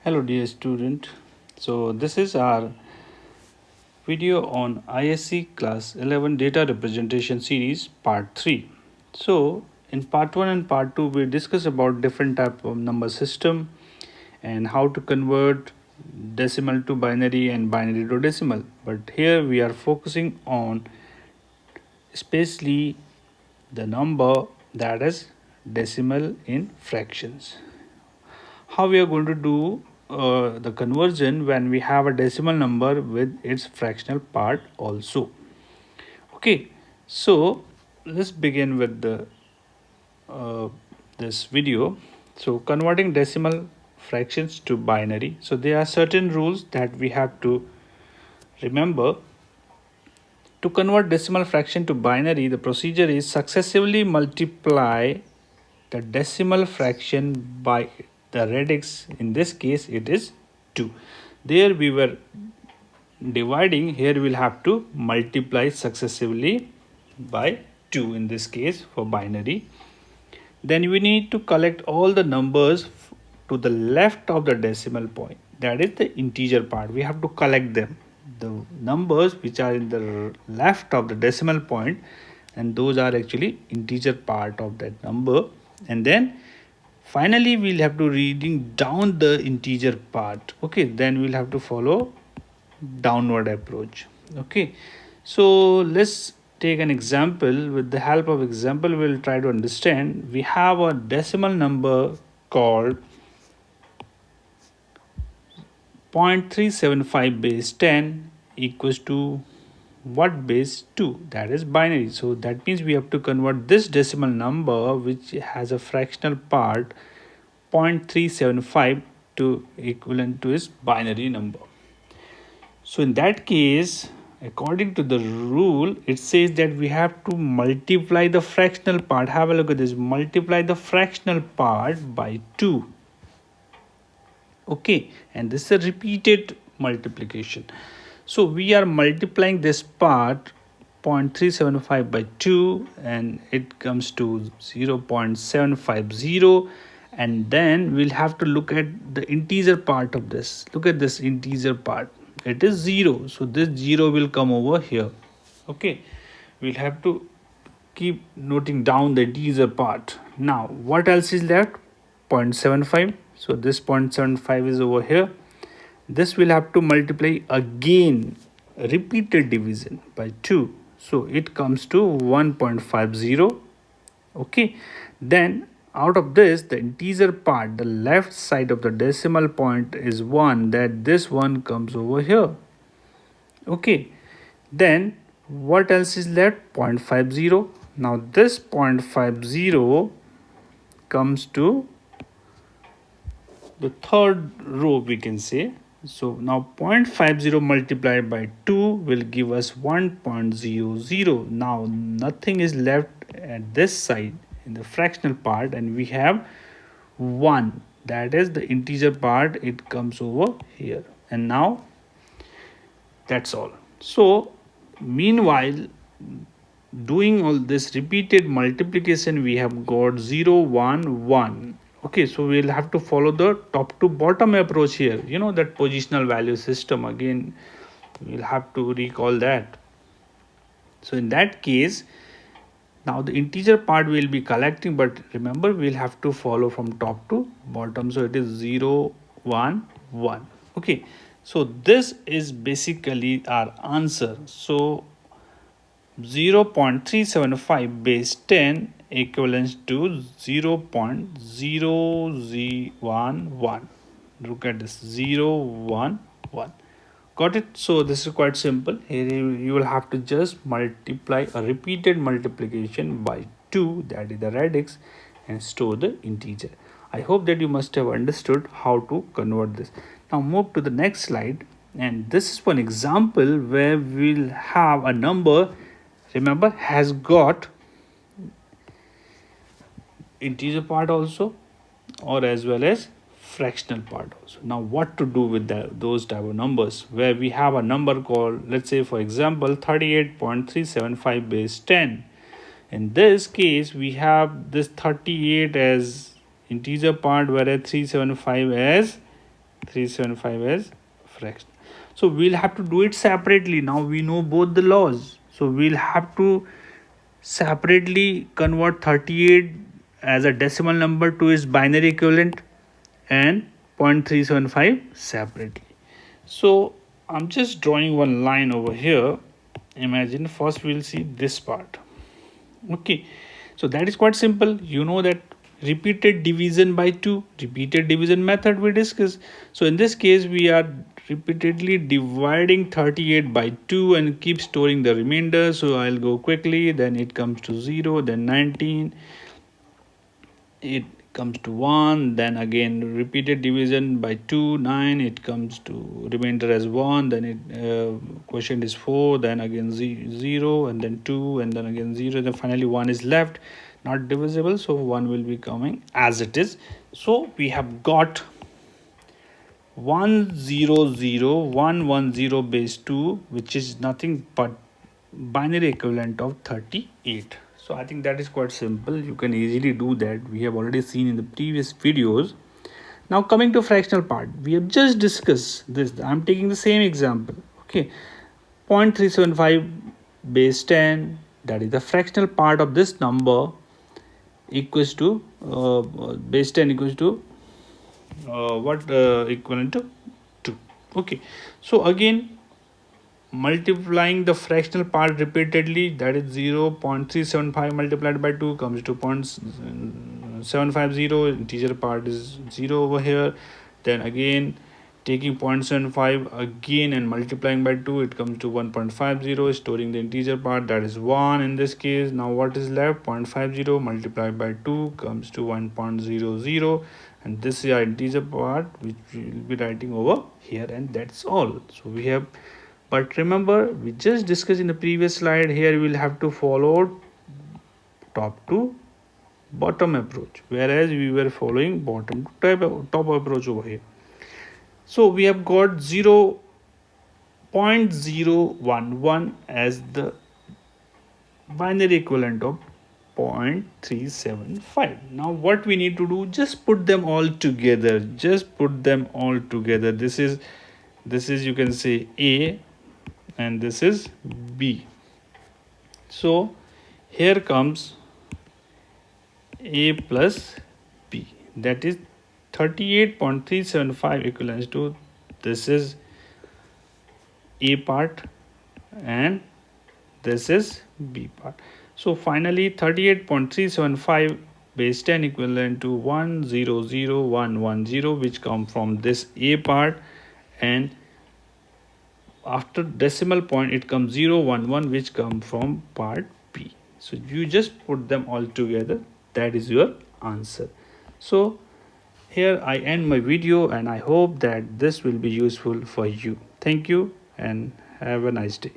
Hello dear student. So this is our video on ISC class 11 data representation series part 3. So in part 1 and part 2 we discuss about different type of number system and how to convert decimal to binary and binary to decimal. But here we are focusing on especially the number that is decimal in fractions. How we are going to do the conversion when we have a decimal number with its fractional part also. Okay, so let's begin with the this video. So converting decimal fractions to binary. So there are certain rules that we have to remember. To convert decimal fraction to binary, the procedure is successively multiply the decimal fraction by the radix. In this case it is 2. There we were dividing, here we'll have to multiply successively by 2 in this case for binary. Then we need to collect all the numbers to the left of the decimal point, that is the integer part. We have to collect them, the numbers which are in the left of the decimal point, and those are actually integer part of that number. And then finally we'll have to reading down the integer part. Okay, then we'll have to follow downward approach. Okay, so let's take an example. With the help of example we'll try to understand. We have a decimal number called 0.375 base 10 equals to what base 2, that is binary. So that means we have to convert this decimal number which has a fractional part 0.375 to equivalent to its binary number. So in that case, according to the rule, it says that we have to multiply the fractional part. Have a look at this. Multiply the fractional part by 2. Okay, and this is a repeated multiplication. So we are multiplying this part 0.375 by 2 and it comes to 0.750, and then we'll have to look at the integer part of this. Look at this integer part, it is 0, so this 0 will come over here. Okay, we'll have to keep noting down the integer part. Now what else is left? 0.75, so this 0.75 is over here. This will have to multiply again, repeated division by 2, so it comes to 1.50. Okay, then out of this, the integer part, the left side of the decimal point is 1, that this one comes over here. Okay, then what else is left? 0.50. Now this 0.50 comes to the third row, we can say. So now 0.50 multiplied by 2 will give us 1.00. Now nothing is left at this side in the fractional part, and we have 1, that is the integer part, it comes over here. And now that's all. So meanwhile, doing all this repeated multiplication, we have got 0 1 1. Okay, so we'll have to follow the top to bottom approach here, you know, that positional value system. Again, we'll have to recall that. So in that case, now the integer part will be collecting, but remember we'll have to follow from top to bottom. So it is 0 1 1. Okay, so this is basically our answer. So 0.375 base 10 equivalents to 0.0011. Look at this, 011. Got it? So this is quite simple. Here you will have to just multiply a repeated multiplication by 2, that is the radix, and store the integer. I hope that you must have understood how to convert this. Now move to the next slide, and this is one example where we'll have a number, remember, has got integer part also, or as well as fractional part also. Now what to do with those type of numbers, where we have a number called, let's say for example, 38.375 base 10. In this case we have this 38 as integer part, whereas 375 as 0.375 as fraction. So we'll have to do it separately. Now we know both the laws, so we'll have to separately convert 38 as a decimal number to its binary equivalent and 0.375 separately. So I'm just drawing one line over here. Imagine first we'll see this part. Okay, so that is quite simple. You know that repeated division by 2, repeated division method we discussed. So in this case we are repeatedly dividing 38 by 2 and keep storing the remainder. So I'll go quickly, then it comes to 0, then 19, it comes to 1, then again repeated division by 2, 9, it comes to remainder as 1, then it quotient is 4, then again 0, and then 2, and then again 0, then finally 1 is left, not divisible, so 1 will be coming as it is. So we have got 100,110 base 2, which is nothing but binary equivalent of 38. So I think that is quite simple. You can easily do that. We have already seen in the previous videos. Now coming to fractional part, we have just discussed this. I'm taking the same example. Okay, 0.375 base 10, that is the fractional part of this number, equals to base 10 equals to equivalent to 2. Okay, so again multiplying the fractional part repeatedly, that is 0.375 multiplied by 2 comes to 0.750. Integer part is 0 over here. Then again taking 0.75 again and multiplying by 2, it comes to 1.50. Storing the integer part, that is 1 in this case. Now what is left? 0.50 multiplied by 2 comes to 1.00, and this is our integer part which we will be writing over here, and that's all. So we have, but remember we just discussed in the previous slide, here we will have to follow top to bottom approach, whereas we were following bottom to top approach over here. So we have got 0.011 as the binary equivalent of 0.375. Now what we need to do, just put them all together, this is you can say A and this is B. So here comes A plus B, that is 38.375 equivalents to, this is A part and this is B part. So finally 38.375 base 10 equivalent to 100,110, which come from this A part, and after decimal point it comes 011, which come from part B. So you just put them all together, that is your answer. So here I end my video, and I hope that this will be useful for you. Thank you and have a nice day.